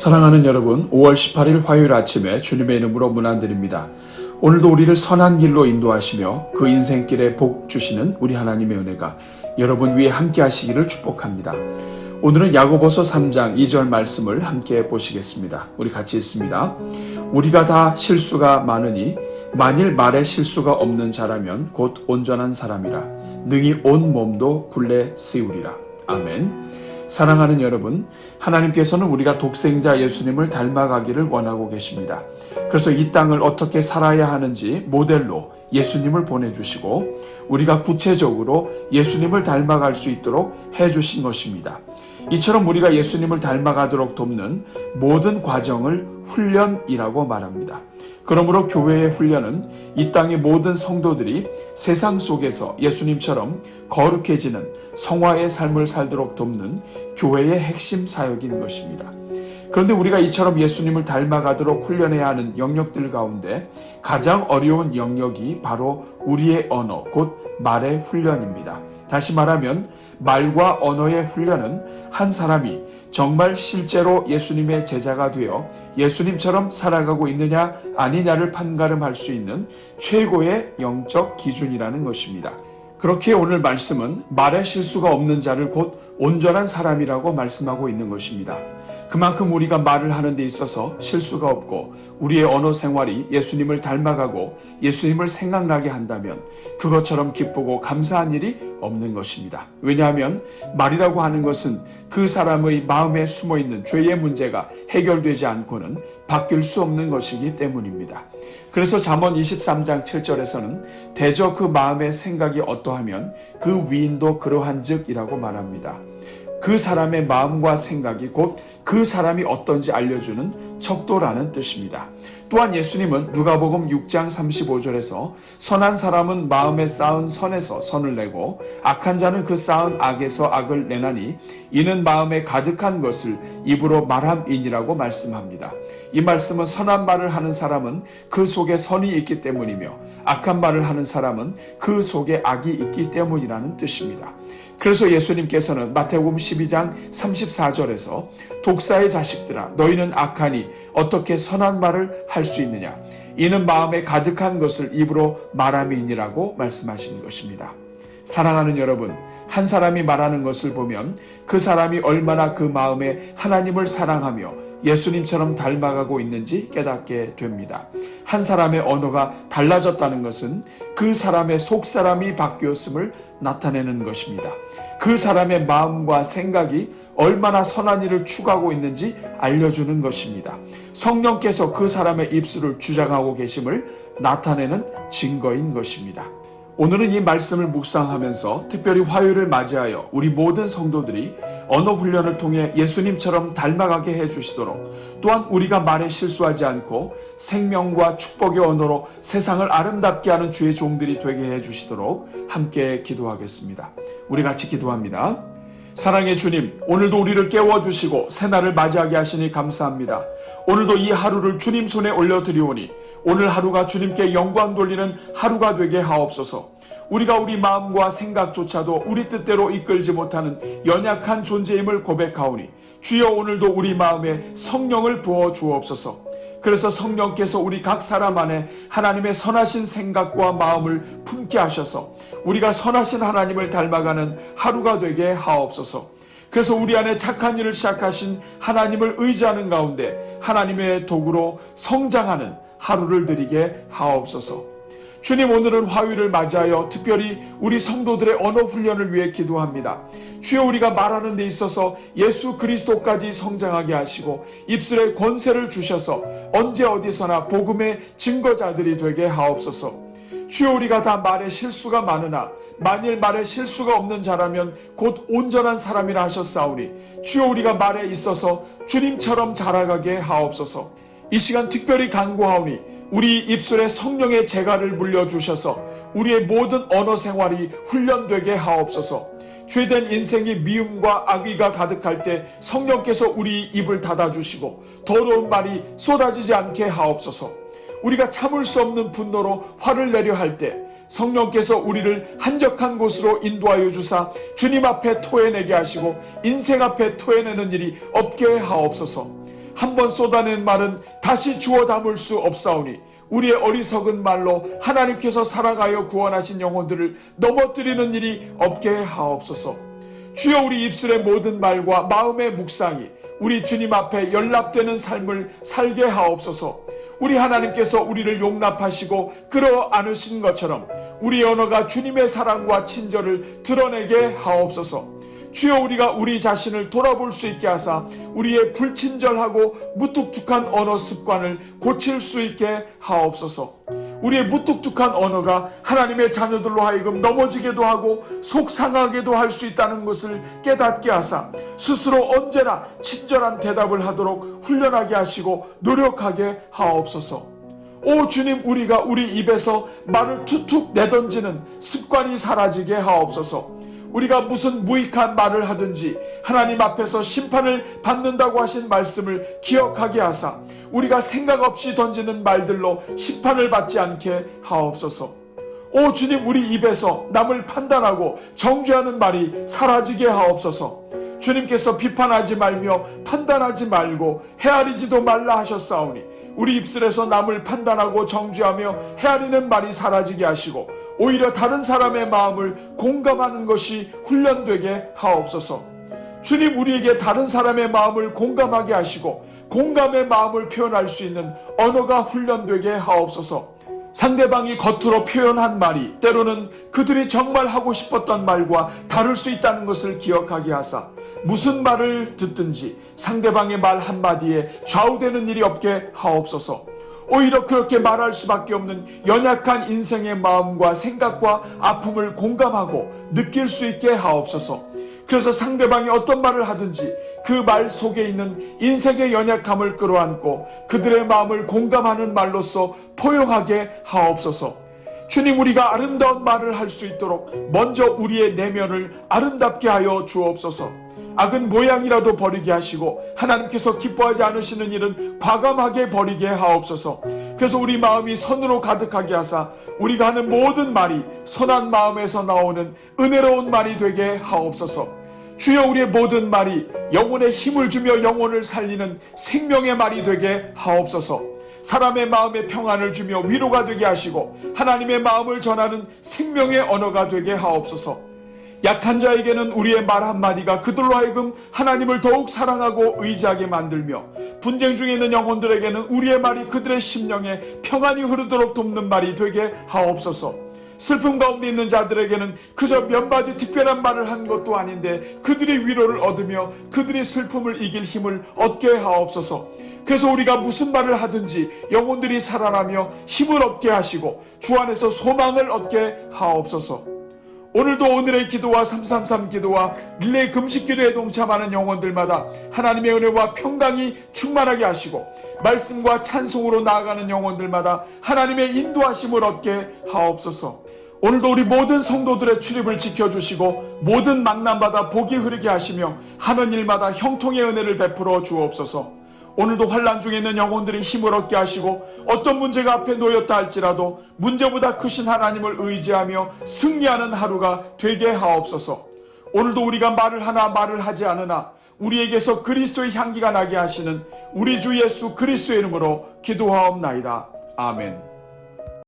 사랑하는 여러분, 5월 18일 화요일 아침에 주님의 이름으로 문안드립니다. 오늘도 우리를 선한 길로 인도하시며 그 인생길에 복 주시는 우리 하나님의 은혜가 여러분 위에 함께 하시기를 축복합니다. 오늘은 야고보서 3장 2절 말씀을 함께 보시겠습니다. 우리 같이 읽습니다. 우리가 다 실수가 많으니 만일 말에 실수가 없는 자라면 곧 온전한 사람이라 능히 온 몸도 굴레 세우리라. 아멘. 사랑하는 여러분, 하나님께서는 우리가 독생자 예수님을 닮아가기를 원하고 계십니다. 그래서 이 땅을 어떻게 살아야 하는지 모델로 예수님을 보내주시고 우리가 구체적으로 예수님을 닮아갈 수 있도록 해주신 것입니다. 이처럼 우리가 예수님을 닮아가도록 돕는 모든 과정을 훈련이라고 말합니다. 그러므로 교회의 훈련은 이 땅의 모든 성도들이 세상 속에서 예수님처럼 거룩해지는 성화의 삶을 살도록 돕는 교회의 핵심 사역인 것입니다. 그런데 우리가 이처럼 예수님을 닮아가도록 훈련해야 하는 영역들 가운데 가장 어려운 영역이 바로 우리의 언어, 곧 말의 훈련입니다. 다시 말하면 말과 언어의 훈련은 한 사람이 정말 실제로 예수님의 제자가 되어 예수님처럼 살아가고 있느냐 아니냐를 판가름할 수 있는 최고의 영적 기준이라는 것입니다. 그렇게 오늘 말씀은 말에 실수가 없는 자를 곧 온전한 사람이라고 말씀하고 있는 것입니다. 그만큼 우리가 말을 하는 데 있어서 실수가 없고 우리의 언어 생활이 예수님을 닮아가고 예수님을 생각나게 한다면 그것처럼 기쁘고 감사한 일이 없는 것입니다. 왜냐하면 말이라고 하는 것은 그 사람의 마음에 숨어있는 죄의 문제가 해결되지 않고는 바뀔 수 없는 것이기 때문입니다. 그래서 잠언 23장 7절에서는 대저 그 마음의 생각이 어떠하면 그 위인도 그러한즉이라고 말합니다. 그 사람의 마음과 생각이 곧 그 사람이 어떤지 알려주는 척도라는 뜻입니다. 또한 예수님은 누가복음 6장 35절에서 선한 사람은 마음에 쌓은 선에서 선을 내고 악한 자는 그 쌓은 악에서 악을 내나니 이는 마음에 가득한 것을 입으로 말함이니라고 말씀합니다. 이 말씀은 선한 말을 하는 사람은 그 속에 선이 있기 때문이며 악한 말을 하는 사람은 그 속에 악이 있기 때문이라는 뜻입니다. 그래서 예수님께서는 마태복음 12장 34절에서 독사의 자식들아 너희는 악하니 어떻게 선한 말을 할 수 있느냐 이는 마음에 가득한 것을 입으로 말함이니라고 말씀하시는 것입니다. 사랑하는 여러분, 한 사람이 말하는 것을 보면 그 사람이 얼마나 그 마음에 하나님을 사랑하며 예수님처럼 닮아가고 있는지 깨닫게 됩니다. 한 사람의 언어가 달라졌다는 것은 그 사람의 속사람이 바뀌었음을 나타내는 것입니다. 그 사람의 마음과 생각이 얼마나 선한 일을 추구하고 있는지 알려주는 것입니다. 성령께서 그 사람의 입술을 주장하고 계심을 나타내는 증거인 것입니다. 오늘은 이 말씀을 묵상하면서 특별히 화요일을 맞이하여 우리 모든 성도들이 언어 훈련을 통해 예수님처럼 닮아가게 해주시도록 또한 우리가 말에 실수하지 않고 생명과 축복의 언어로 세상을 아름답게 하는 주의 종들이 되게 해주시도록 함께 기도하겠습니다. 우리 같이 기도합니다. 사랑의 주님, 오늘도 우리를 깨워주시고 새날을 맞이하게 하시니 감사합니다. 오늘도 이 하루를 주님 손에 올려드리오니 오늘 하루가 주님께 영광 돌리는 하루가 되게 하옵소서. 우리가 우리 마음과 생각조차도 우리 뜻대로 이끌지 못하는 연약한 존재임을 고백하오니 주여 오늘도 우리 마음에 성령을 부어 주옵소서. 그래서 성령께서 우리 각 사람 안에 하나님의 선하신 생각과 마음을 품게 하셔서 우리가 선하신 하나님을 닮아가는 하루가 되게 하옵소서. 그래서 우리 안에 착한 일을 시작하신 하나님을 의지하는 가운데 하나님의 도구로 성장하는 하루를 드리게 하옵소서. 주님, 오늘은 화요일을 맞이하여 특별히 우리 성도들의 언어 훈련을 위해 기도합니다. 주여, 우리가 말하는 데 있어서 예수 그리스도까지 성장하게 하시고 입술에 권세를 주셔서 언제 어디서나 복음의 증거자들이 되게 하옵소서. 주여, 우리가 다 말에 실수가 많으나 만일 말에 실수가 없는 자라면 곧 온전한 사람이라 하셨사오니 주여, 우리가 말에 있어서 주님처럼 자라가게 하옵소서. 이 시간 특별히 간구하오니 우리 입술에 성령의 재갈을 물려주셔서 우리의 모든 언어 생활이 훈련되게 하옵소서. 죄된 인생이 미움과 악의가 가득할 때 성령께서 우리 입을 닫아주시고 더러운 말이 쏟아지지 않게 하옵소서. 우리가 참을 수 없는 분노로 화를 내려 할 때 성령께서 우리를 한적한 곳으로 인도하여 주사 주님 앞에 토해내게 하시고 인생 앞에 토해내는 일이 없게 하옵소서. 한번 쏟아낸 말은 다시 주워 담을 수 없사오니 우리의 어리석은 말로 하나님께서 살아가여 구원하신 영혼들을 넘어뜨리는 일이 없게 하옵소서. 주여, 우리 입술의 모든 말과 마음의 묵상이 우리 주님 앞에 연락되는 삶을 살게 하옵소서. 우리 하나님께서 우리를 용납하시고 끌어안으신 것처럼 우리 언어가 주님의 사랑과 친절을 드러내게 하옵소서. 주여, 우리가 우리 자신을 돌아볼 수 있게 하사 우리의 불친절하고 무뚝뚝한 언어 습관을 고칠 수 있게 하옵소서. 우리의 무뚝뚝한 언어가 하나님의 자녀들로 하여금 넘어지게도 하고 속상하게도 할 수 있다는 것을 깨닫게 하사 스스로 언제나 친절한 대답을 하도록 훈련하게 하시고 노력하게 하옵소서. 오 주님, 우리가 우리 입에서 말을 툭툭 내던지는 습관이 사라지게 하옵소서. 우리가 무슨 무익한 말을 하든지 하나님 앞에서 심판을 받는다고 하신 말씀을 기억하게 하사 우리가 생각 없이 던지는 말들로 심판을 받지 않게 하옵소서. 오 주님, 우리 입에서 남을 판단하고 정죄하는 말이 사라지게 하옵소서. 주님께서 비판하지 말며 판단하지 말고 헤아리지도 말라 하셨사오니 우리 입술에서 남을 판단하고 정죄하며 헤아리는 말이 사라지게 하시고 오히려 다른 사람의 마음을 공감하는 것이 훈련되게 하옵소서. 주님, 우리에게 다른 사람의 마음을 공감하게 하시고 공감의 마음을 표현할 수 있는 언어가 훈련되게 하옵소서. 상대방이 겉으로 표현한 말이 때로는 그들이 정말 하고 싶었던 말과 다를 수 있다는 것을 기억하게 하사 무슨 말을 듣든지 상대방의 말 한마디에 좌우되는 일이 없게 하옵소서. 오히려 그렇게 말할 수밖에 없는 연약한 인생의 마음과 생각과 아픔을 공감하고 느낄 수 있게 하옵소서. 그래서 상대방이 어떤 말을 하든지 그 말 속에 있는 인생의 연약함을 끌어안고 그들의 마음을 공감하는 말로써 포용하게 하옵소서. 주님, 우리가 아름다운 말을 할 수 있도록 먼저 우리의 내면을 아름답게 하여 주옵소서. 악은 모양이라도 버리게 하시고 하나님께서 기뻐하지 않으시는 일은 과감하게 버리게 하옵소서. 그래서 우리 마음이 선으로 가득하게 하사 우리가 하는 모든 말이 선한 마음에서 나오는 은혜로운 말이 되게 하옵소서. 주여, 우리의 모든 말이 영혼에 힘을 주며 영혼을 살리는 생명의 말이 되게 하옵소서. 사람의 마음에 평안을 주며 위로가 되게 하시고 하나님의 마음을 전하는 생명의 언어가 되게 하옵소서. 약한 자에게는 우리의 말 한마디가 그들로 하여금 하나님을 더욱 사랑하고 의지하게 만들며 분쟁 중에 있는 영혼들에게는 우리의 말이 그들의 심령에 평안이 흐르도록 돕는 말이 되게 하옵소서. 슬픔 가운데 있는 자들에게는 그저 몇 마디 특별한 말을 한 것도 아닌데 그들이 위로를 얻으며 그들이 슬픔을 이길 힘을 얻게 하옵소서. 그래서 우리가 무슨 말을 하든지 영혼들이 살아나며 힘을 얻게 하시고 주 안에서 소망을 얻게 하옵소서. 오늘도 오늘의 기도와 333 기도와 릴레이 금식 기도에 동참하는 영혼들마다 하나님의 은혜와 평강이 충만하게 하시고 말씀과 찬송으로 나아가는 영혼들마다 하나님의 인도하심을 얻게 하옵소서. 오늘도 우리 모든 성도들의 출입을 지켜주시고 모든 만남마다 복이 흐르게 하시며 하는 일마다 형통의 은혜를 베풀어 주옵소서. 오늘도 환난 중에 있는 영혼들이 힘을 얻게 하시고 어떤 문제가 앞에 놓였다 할지라도 문제보다 크신 하나님을 의지하며 승리하는 하루가 되게 하옵소서. 오늘도 우리가 말을 하나 말을 하지 않으나 우리에게서 그리스도의 향기가 나게 하시는 우리 주 예수 그리스도의 이름으로 기도하옵나이다. 아멘.